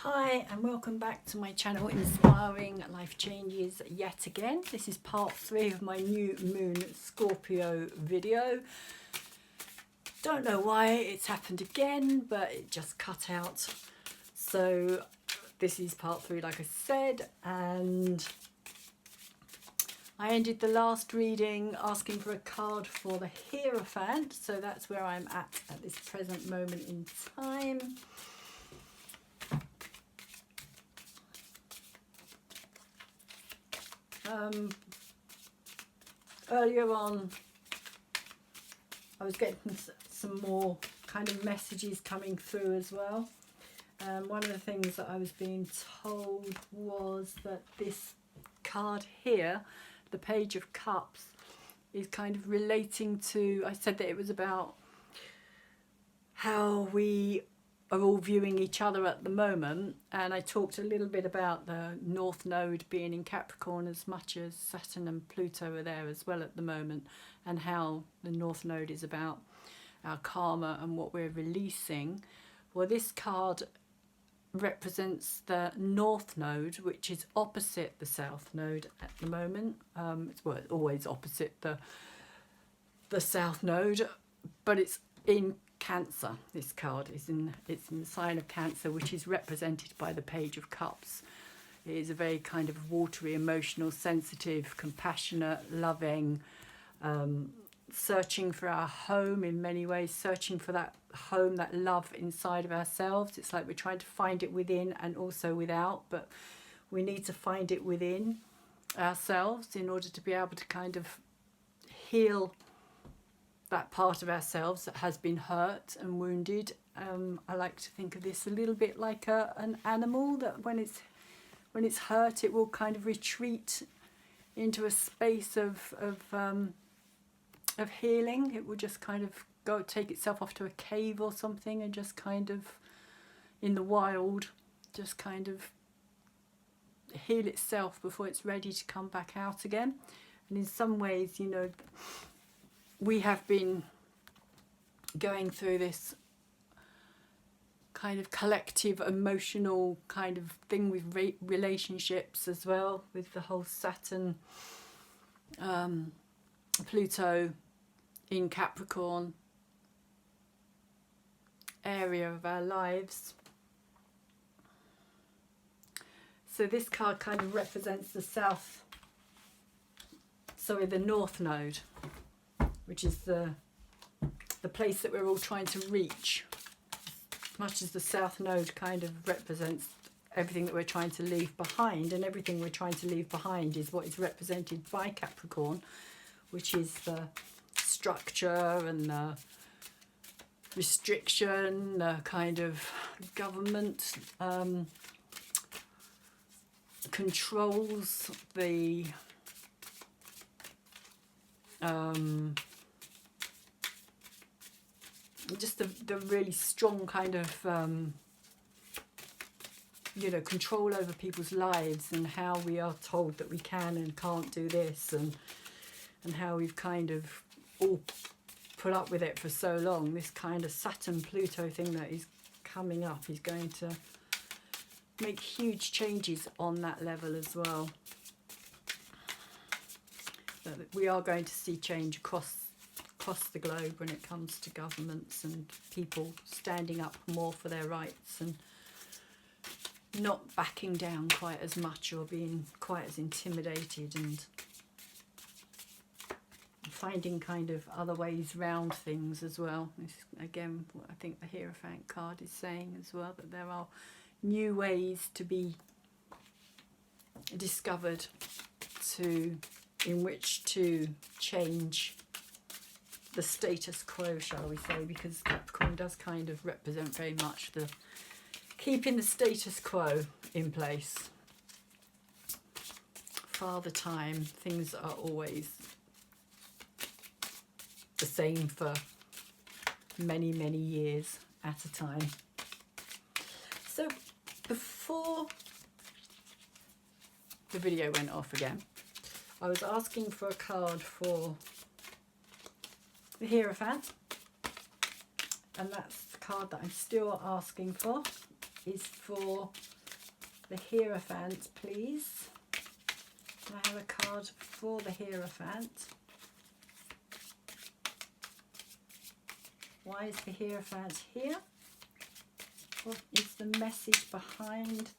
Hi and welcome back to my channel Inspiring Life Changes yet again. This is part 3 of my new moon Scorpio video. Don't know why it's happened again, but it just cut out. So this is part 3 like I said, and I ended the last reading asking for a card for the Hierophant, so that's where I'm at this present moment in time. Earlier on I was getting some more kind of messages coming through as well. One of the things that I was being told was that this card here, the Page of Cups, is kind of relating to, I said that it was about how we are all viewing each other at the moment, and I talked a little bit about the North Node being in Capricorn as much as Saturn and Pluto are there as well at the moment, and how the North Node is about our karma and what we're releasing. Well, this card represents the North Node, which is opposite the South Node at the moment. It's always opposite the South Node, but it's in Cancer. This card is it's in the sign of Cancer, which is represented by the Page of Cups. It is a very kind of watery, emotional, sensitive, compassionate, loving, searching for our home in many ways, searching for that home, that love inside of ourselves. It's like we're trying to find it within and also without, but we need to find it within ourselves in order to be able to kind of heal that part of ourselves that has been hurt and wounded. I like to think of this a little bit like an animal that when it's hurt, it will kind of retreat into a space of healing. It will just kind of go take itself off to a cave or something and just kind of in the wild just kind of heal itself before it's ready to come back out again. And in some ways, you know, we have been going through this kind of collective emotional kind of thing with relationships as well, with the whole Saturn, Pluto in Capricorn area of our lives. So this card kind of represents the North Node, which is the place that we're all trying to reach, as much as the South Node kind of represents everything that we're trying to leave behind, and everything we're trying to leave behind is what is represented by Capricorn, which is the structure and the restriction, the kind of government controls, the just the really strong kind of you know, control over people's lives, and how we are told that we can and can't do this, and how we've kind of all put up with it for so long. This kind of Saturn Pluto thing that is coming up is going to make huge changes on that level as well. That we are going to see change across the globe when it comes to governments and people standing up more for their rights and not backing down quite as much or being quite as intimidated, and finding kind of other ways round things as well. This, again, what I think the Hierophant card is saying as well, that there are new ways to be discovered in which to change the status quo, shall we say, because Capricorn does kind of represent very much the keeping the status quo in place. Father time, things are always the same for many, many years at a time. So before the video went off again, I was asking for a card for the Hierophant, and that's the card that I'm still asking for, is for the Hierophant, please. Can I have a card for the Hierophant? Why is the Hierophant here? What is the message behind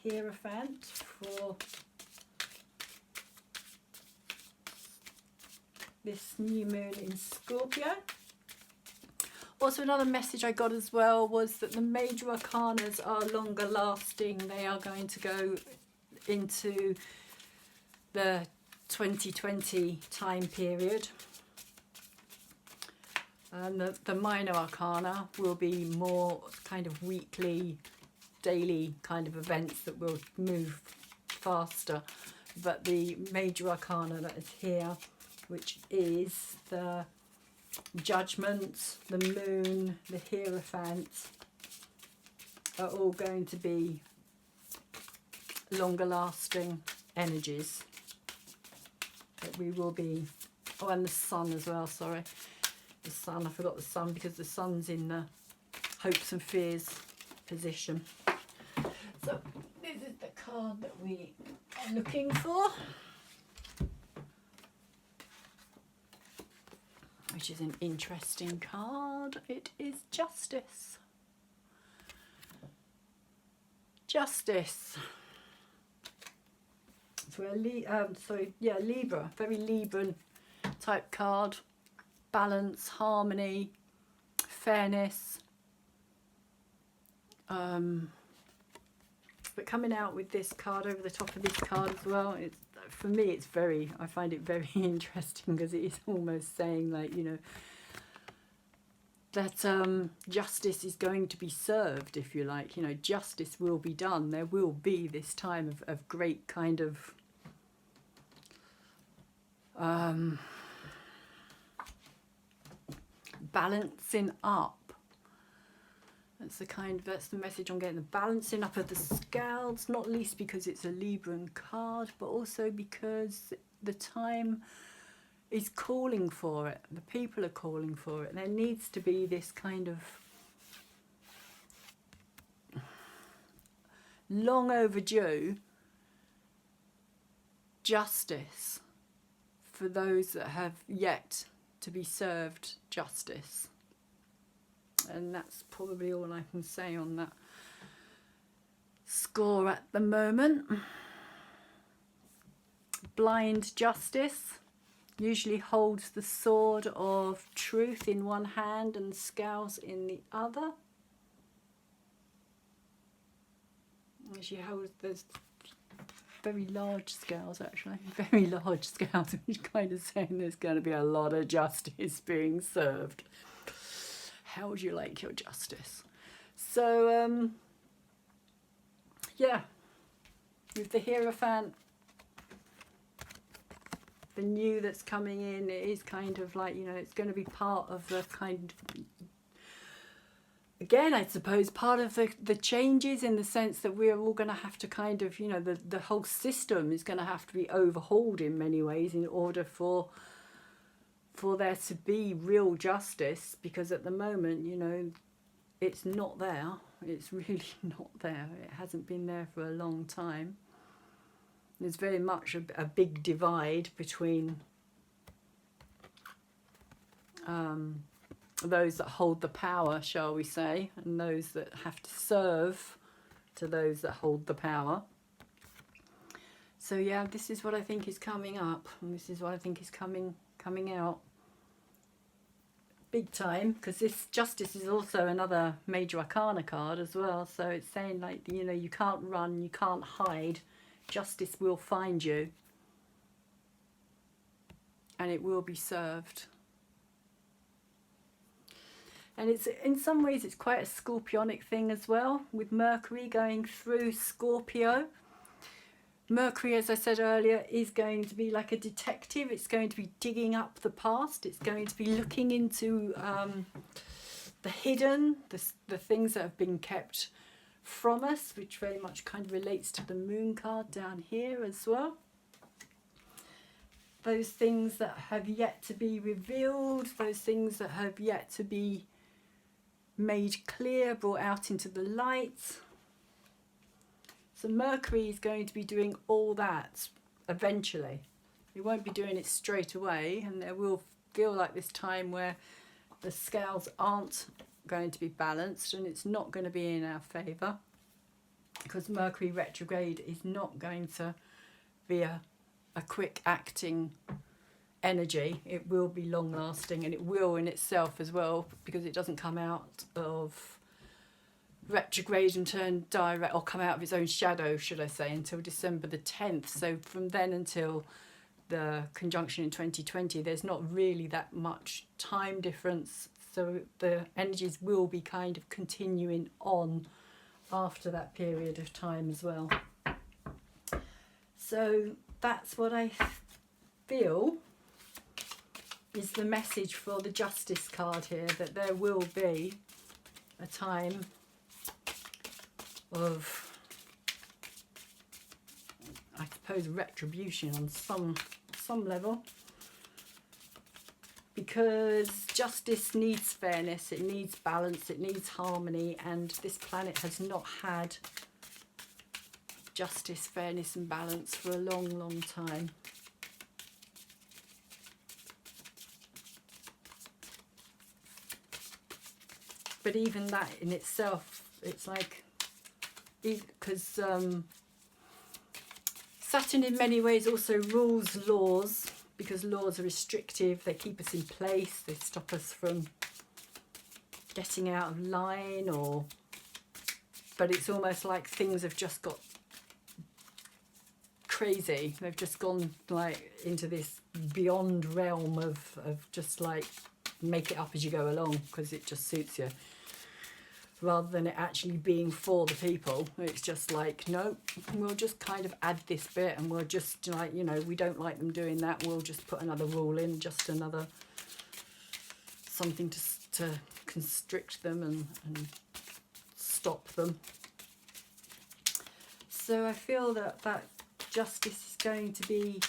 the Hierophant for this new moon in Scorpio? Also, another message I got as well was that the major arcanas are longer lasting. They are going to go into the 2020 time period. And the minor arcana will be more kind of weekly, daily kind of events that will move faster. But the major arcana that is here, which is the Judgment, the Moon, the Hierophant, are all going to be longer lasting energies that we will be. Oh, and the Sun as well, sorry. The Sun, I forgot the Sun because the Sun's in the hopes and fears position. So this is the card that we are looking for, which is an interesting card. It is Justice. Justice. So Libra, very Libran type card. Balance, harmony, fairness. But coming out with this card over the top of this card as well, it's, for me it's very, I find it very interesting because it is almost saying, like, you know, that justice is going to be served, if you like. You know, justice will be done. There will be this time of great kind of balancing up. That's the message I'm getting, the balancing up of the scales, not least because it's a Libran card, but also because the time is calling for it. The people are calling for it. There needs to be this kind of long overdue justice for those that have yet to be served justice. And that's probably all I can say on that score at the moment. Blind Justice usually holds the sword of truth in one hand and scales in the other. She holds those very large scales, actually, very large scales, which kind of saying there's going to be a lot of justice being served. How would you like your justice? So, yeah, with the Hierophant, the new that's coming in, it is kind of like, you know, it's going to be part of the kind of, again, I suppose, part of the changes, in the sense that we're all going to have to kind of, you know, the whole system is going to have to be overhauled in many ways in order for there to be real justice, because at the moment, you know, it's not there. It's really not there. It hasn't been there for a long time. There's very much a big divide between those that hold the power, shall we say, and those that have to serve to those that hold the power. So yeah, this is what I think is coming up, and this is what I think is coming out big time, because this Justice is also another major arcana card as well. So it's saying, like, you know, you can't run, you can't hide. Justice will find you, and it will be served. And it's, in some ways, it's quite a Scorpionic thing as well, with Mercury going through Scorpio. Mercury, as I said earlier, is going to be like a detective. It's going to be digging up the past. It's going to be looking into the hidden, the things that have been kept from us, which very much kind of relates to the Moon card down here as well. Those things that have yet to be revealed, those things that have yet to be made clear, brought out into the light. So Mercury is going to be doing all that eventually. He won't be doing it straight away, and there will feel like this time where the scales aren't going to be balanced and it's not going to be in our favour, because Mercury retrograde is not going to be a quick acting energy. It will be long lasting, and it will in itself as well, because it doesn't come out of retrograde and turn direct, or come out of its own shadow, should I say, until December the 10th. So from then until the conjunction in 2020, there's not really that much time difference, so the energies will be kind of continuing on after that period of time as well. So that's what I feel is the message for the Justice card here, that there will be a time of, I suppose, retribution on some level, because justice needs fairness, it needs balance, it needs harmony, and this planet has not had justice, fairness and balance for a long time. But even that in itself, it's like, because Saturn in many ways also rules laws, because laws are restrictive, they keep us in place, they stop us from getting out of line, or, but it's almost like things have just got crazy. They've just gone like into this beyond realm of just like make it up as you go along because it just suits you, rather than it actually being for the people. It's just like, no, we'll just kind of add this bit, and we'll just, like, you know, we don't like them doing that, we'll just put another rule in, just another something to constrict them and stop them. So I feel that justice is going to be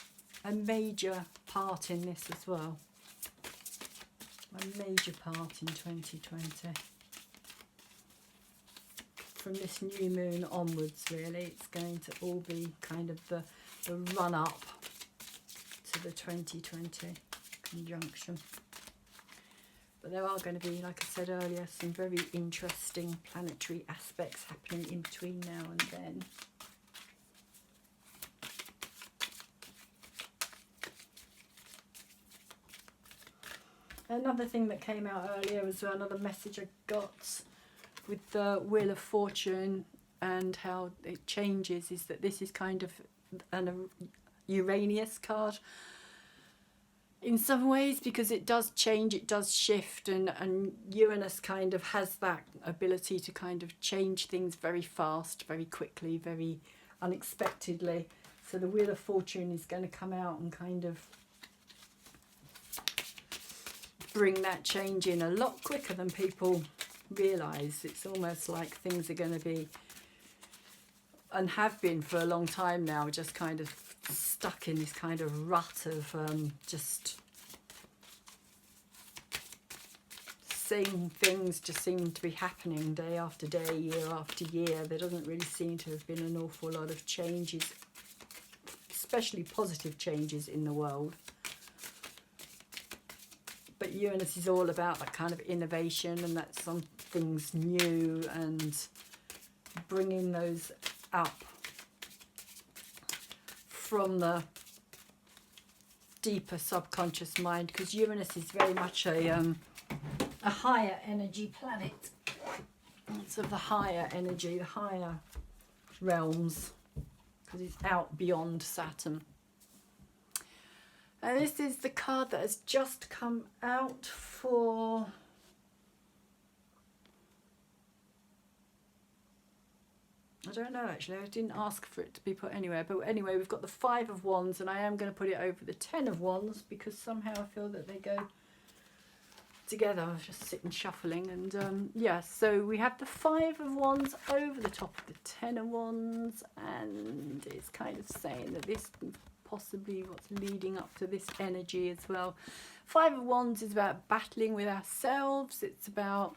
a major part in this as well, a major part in 2020. From this new moon onwards, really, it's going to all be kind of the run up to the 2020 conjunction. But there are going to be, like I said earlier, some very interesting planetary aspects happening in between now and then. Another thing that came out earlier as well, another message I got with the Wheel of Fortune and how it changes, is that this is kind of an Uranus card in some ways, because it does change, it does shift, and Uranus kind of has that ability to kind of change things very fast, very quickly, very unexpectedly. So the Wheel of Fortune is going to come out and kind of bring that change in a lot quicker than people realise. It's almost like things are going to be, and have been for a long time now, just kind of stuck in this kind of rut of just same things just seem to be happening day after day, year after year. There doesn't really seem to have been an awful lot of changes, especially positive changes in the world. But Uranus is all about that kind of innovation, and that something's new, and bringing those up from the deeper subconscious mind, because Uranus is very much a higher energy planet. It's of the higher energy, the higher realms, because it's out beyond Saturn. And this is the card that has just come out for I don't know, actually. I didn't ask for it to be put anywhere. But anyway, we've got the 5 of Wands, and I am going to put it over the 10 of Wands because somehow I feel that they go together. I was just sitting shuffling, and yeah, so we have the 5 of Wands over the top of the 10 of Wands, and it's kind of saying that this is possibly what's leading up to this energy as well. 5 of Wands is about battling with ourselves. It's about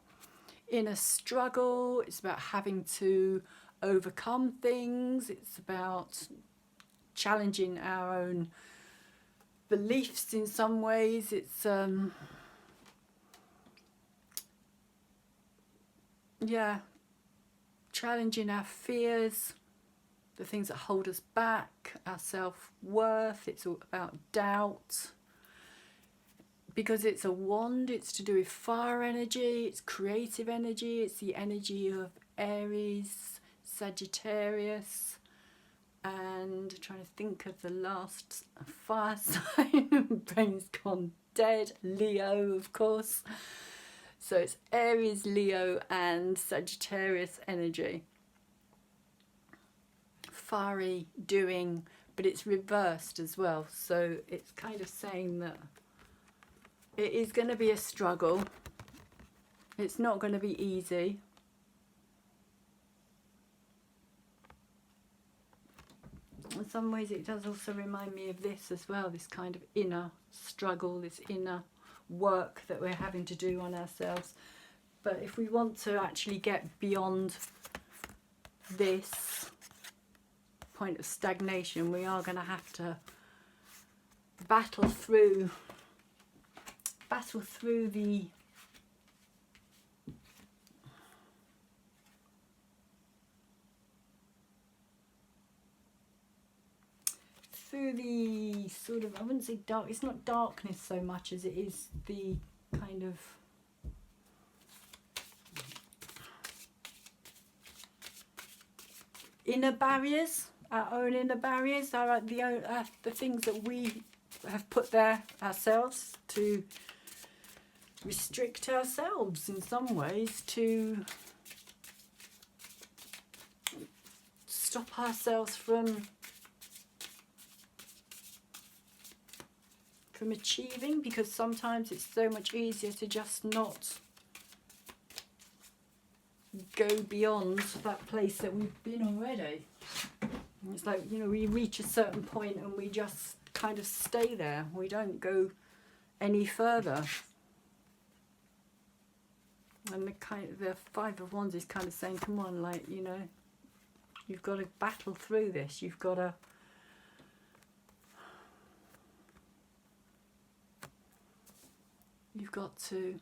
inner struggle. It's about having to overcome things. It's about challenging our own beliefs in some ways. It's yeah, challenging our fears, the things that hold us back, our self-worth. It's all about doubt. Because it's a wand, it's to do with fire energy, it's creative energy, it's the energy of Aries, Sagittarius, and trying to think of the last fire sign, brain's gone dead, Leo, of course. So it's Aries, Leo, and Sagittarius energy. Fiery, doing, but it's reversed as well. So it's kind of saying that it is going to be a struggle. It's not going to be easy. In some ways it does also remind me of this as well, this kind of inner struggle, this inner work that we're having to do on ourselves. But if we want to actually get beyond this point of stagnation, we are going to have to battle through the sort of, I wouldn't say dark, it's not darkness so much as it is the kind of inner barriers, our own inner barriers, are the things that we have put there ourselves to restrict ourselves in some ways, to stop ourselves from achieving, because sometimes it's so much easier to just not go beyond that place that we've been already. It's like, you know, we reach a certain point and we just kind of stay there. We don't go any further. And the Five of Wands is kind of saying, come on, like, you know, you've got to battle through this. You've got to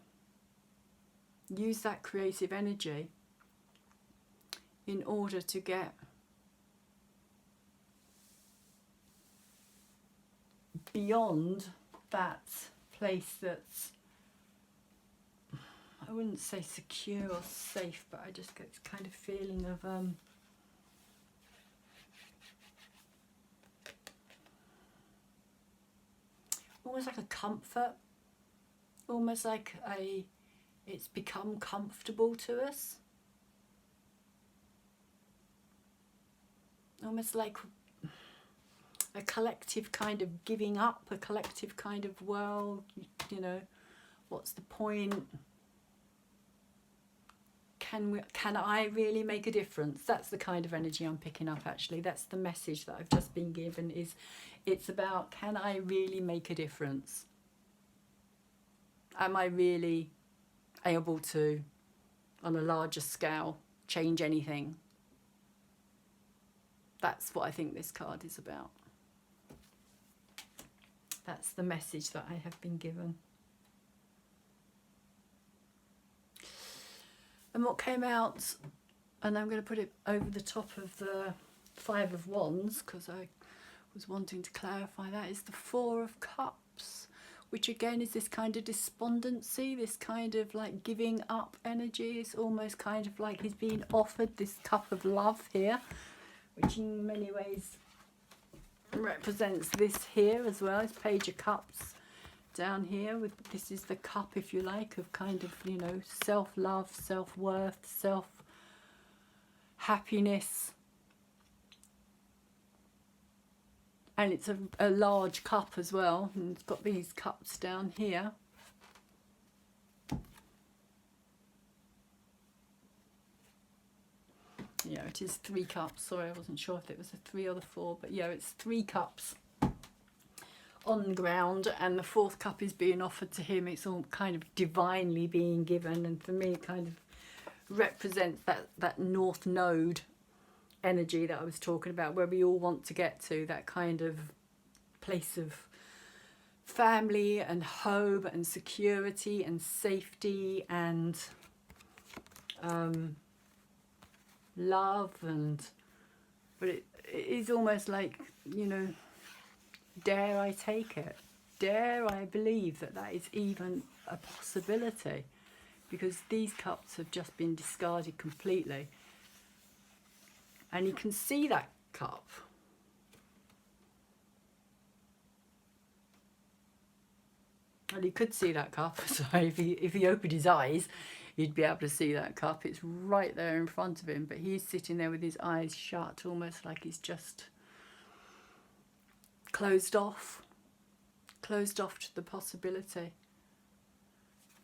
use that creative energy in order to get beyond that place that's, I wouldn't say secure or safe, but I just get this kind of feeling of almost like a comfort, almost like it's become comfortable to us, almost like a collective kind of giving up, a collective kind of, well, you know, what's the point? Can I really make a difference? That's the kind of energy I'm picking up, actually. That's the message that I've just been given, is it's about, can I really make a difference? Am I really able to, on a larger scale, change anything? That's what I think this card is about. That's the message that I have been given. And what came out, and I'm going to put it over the top of the Five of Wands, because I was wanting to clarify that, is the Four of Cups, which again is this kind of despondency, this kind of like giving up energy. It's almost kind of like he's being offered this cup of love here, which in many ways represents this here as well. It's Page of Cups down here, with this is the cup, if you like, of kind of, you know, self-love, self-worth, self-happiness. And it's a large cup as well, and it's got these cups down here. Yeah, it is 3 cups. Sorry, I wasn't sure if it was a 3 or the 4, but yeah, it's 3 cups on the ground, and the 4th cup is being offered to him. It's all kind of divinely being given, and for me it kind of represents that North Node, energy that I was talking about, where we all want to get to, that kind of place of family and home and security and safety and love. But it is almost like, you know, dare I take it? Dare I believe that that is even a possibility? Because these cups have just been discarded completely. And you can see that cup. Well, he could see that cup. So if he opened his eyes, he'd be able to see that cup. It's right there in front of him, but he's sitting there with his eyes shut, almost like he's just closed off to the possibility.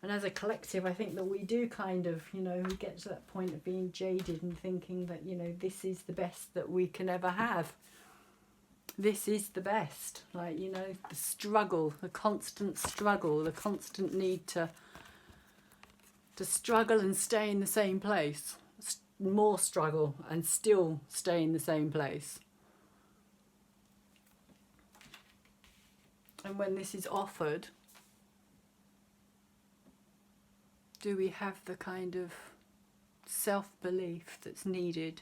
And as a collective, I think that we do kind of, you know, we get to that point of being jaded and thinking that, you know, this is the best that we can ever have. This is the best. Like, you know, the struggle, the constant struggle, the constant need to struggle and stay in the same place. More struggle and still stay in the same place. And when this is offered, do we have the kind of self-belief that's needed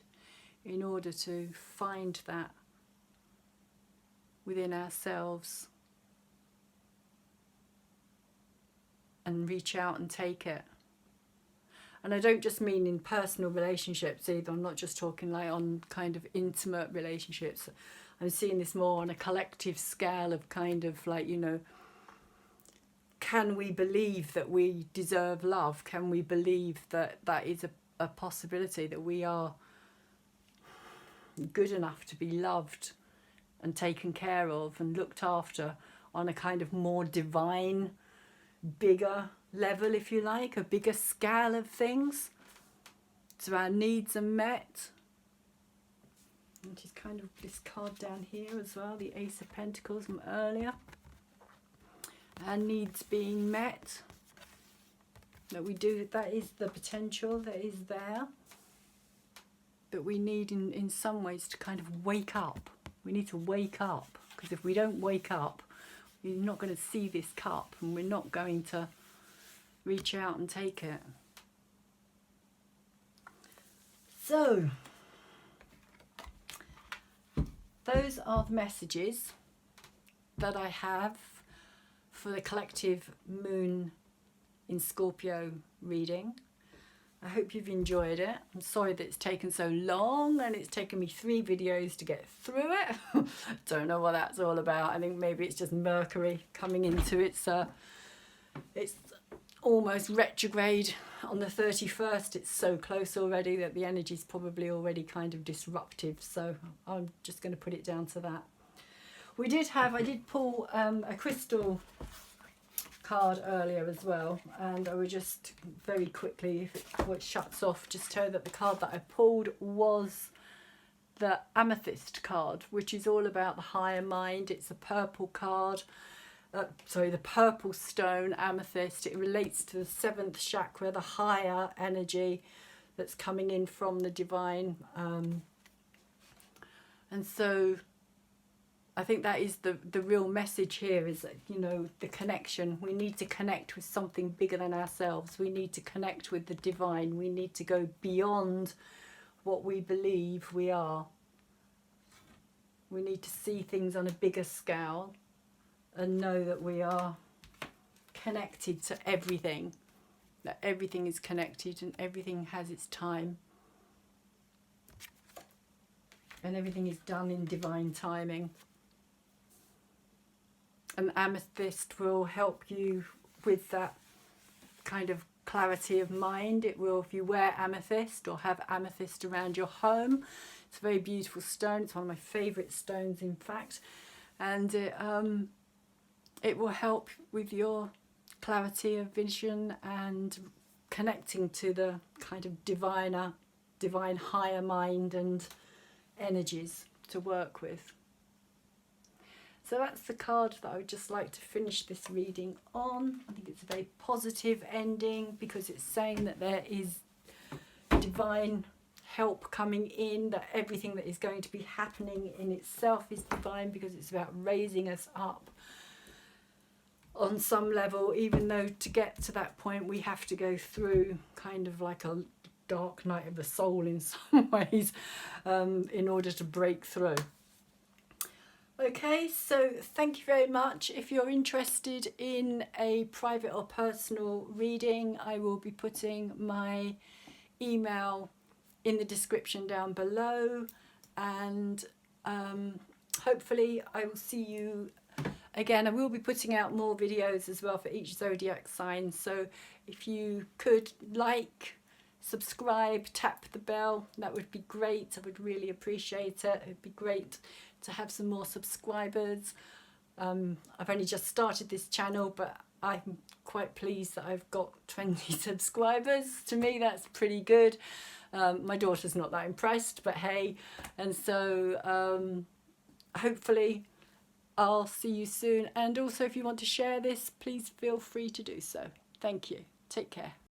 in order to find that within ourselves and reach out and take it? And I don't just mean in personal relationships either. I'm not just talking like on kind of intimate relationships. I'm seeing this more on a collective scale of kind of like, you know, can we believe that we deserve love? Can we believe that that is a possibility, that we are good enough to be loved and taken care of and looked after on a kind of more divine, bigger level, if you like, a bigger scale of things, so our needs are met? And just kind of this card down here as well, the Ace of Pentacles from earlier. Our needs being met, that we do, that is the potential that is there, but we need in some ways to kind of wake up. We need to wake up, because if we don't wake up, we're not going to see this cup and we're not going to reach out and take it. So those are the messages that I have for the collective moon in Scorpio reading. I hope you've enjoyed it. I'm sorry that it's taken so long and it's taken me 3 videos to get through it. Don't know what that's all about. I think maybe it's just Mercury coming into it's almost retrograde on the 31st. It's so close already that the energy's probably already kind of disruptive. So I'm just going to put it down to that. I did pull a crystal card earlier as well, and I would just very quickly, if it shuts off, just tell you that the card that I pulled was the Amethyst card, which is all about the higher mind. It's a purple card, the purple stone, amethyst. It relates to the 7th chakra, the higher energy that's coming in from the divine, and so I think that is the real message here, is that, you know, the connection. We need to connect with something bigger than ourselves. We need to connect with the divine. We need to go beyond what we believe we are. We need to see things on a bigger scale and know that we are connected to everything, that everything is connected and everything has its time. And everything is done in divine timing. And amethyst will help you with that kind of clarity of mind. It will, if you wear amethyst or have amethyst around your home, it's a very beautiful stone. It's one of my favourite stones, in fact. And it will help with your clarity of vision and connecting to the kind of divine higher mind and energies to work with. So that's the card that I would just like to finish this reading on. I think it's a very positive ending, because it's saying that there is divine help coming in, that everything that is going to be happening in itself is divine, because it's about raising us up on some level, even though to get to that point we have to go through kind of like a dark night of the soul in some ways, in order to break through. Okay, so thank you very much. If you're interested in a private or personal reading, I will be putting my email in the description down below, and hopefully I will see you again. I will be putting out more videos as well for each zodiac sign, so if you could like, subscribe, tap the bell, that would be great. I would really appreciate it. It'd be great to have some more subscribers. I've only just started this channel, but I'm quite pleased that I've got 20 subscribers. To me, that's pretty good. My daughter's not that impressed, but hey. And so hopefully I'll see you soon. And also, if you want to share this, please feel free to do so. Thank you. Take care.